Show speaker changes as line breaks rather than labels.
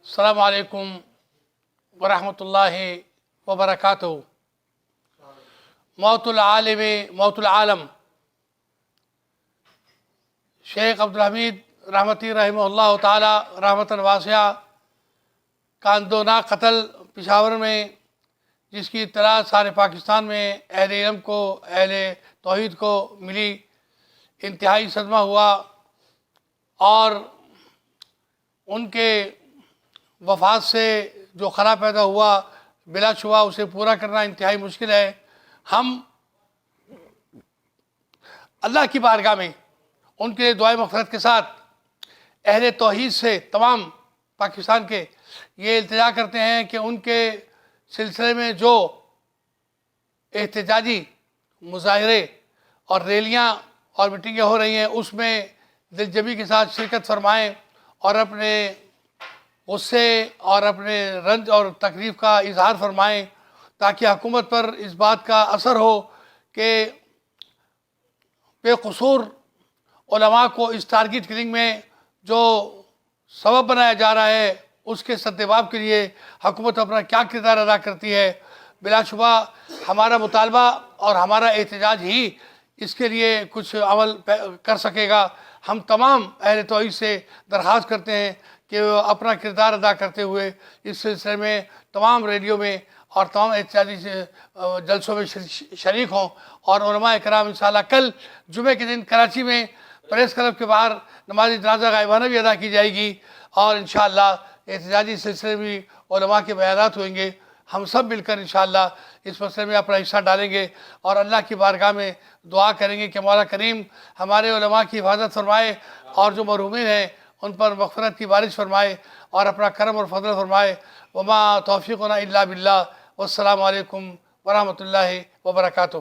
السلام علیکم ورحمۃ اللہ وبرکاتہ۔ موت العالم موت العالم، شیخ عبدالحمید رحمتی رحمہ اللہ تعالی رحمتاً واسعہ کا اندوناک قتل پشاور میں، جس کی اطلاع سارے پاکستان میں اہل علم کو، اہل توحید کو ملی، انتہائی صدمہ ہوا، اور ان کے وفات سے جو خلا پیدا ہوا بلا شبہ اسے پورا کرنا انتہائی مشکل ہے۔ ہم اللہ کی بارگاہ میں ان کے دعائے مغفرت کے ساتھ اہل توحید سے، تمام پاکستان کے، یہ التجا کرتے ہیں کہ ان کے سلسلے میں جو احتجاجی مظاہرے اور ریلیاں اور میٹنگیں ہو رہی ہیں، اس میں دل جمی کے ساتھ شرکت فرمائیں اور اپنے غصے اور اپنے رنج اور تکلیف کا اظہار فرمائیں، تاکہ حکومت پر اس بات کا اثر ہو کہ بے قصور علماء کو اس ٹارگٹ کلنگ میں جو سبب بنایا جا رہا ہے، اس کے سدباب کے لیے حکومت اپنا کیا کردار ادا کرتی ہے۔ بلا شبہ ہمارا مطالبہ اور ہمارا احتجاج ہی اس کے لیے کچھ عمل کر سکے گا۔ ہم تمام اہل توحید سے درخواست کرتے ہیں کہ وہ اپنا کردار ادا کرتے ہوئے اس سلسلے میں تمام ریلیوں میں اور تمام احتجاجی جلسوں میں شریک ہوں، اور علماء کرام انشاءاللہ کل جمعے کے دن کراچی میں پریس کلب کے باہر نماز جنازہ غائبانہ بھی ادا کی جائے گی، اور انشاءاللہ احتجاجی سلسلے میں علماء کے بیانات ہوئیں گے۔ ہم سب مل کر انشاءاللہ اس مسئلے میں اپنا حصہ ڈالیں گے اور اللہ کی بارگاہ میں دعا کریں گے کہ مولا کریم ہمارے علماء کی حفاظت فرمائے، اور جو مرحومین ہیں ان پر مغفرت کی بارش فرمائے اور اپنا کرم اور فضل فرمائے۔ وما توفیقنا الا باللہ، والسلام علیکم ورحمۃ اللہ وبرکاتہ۔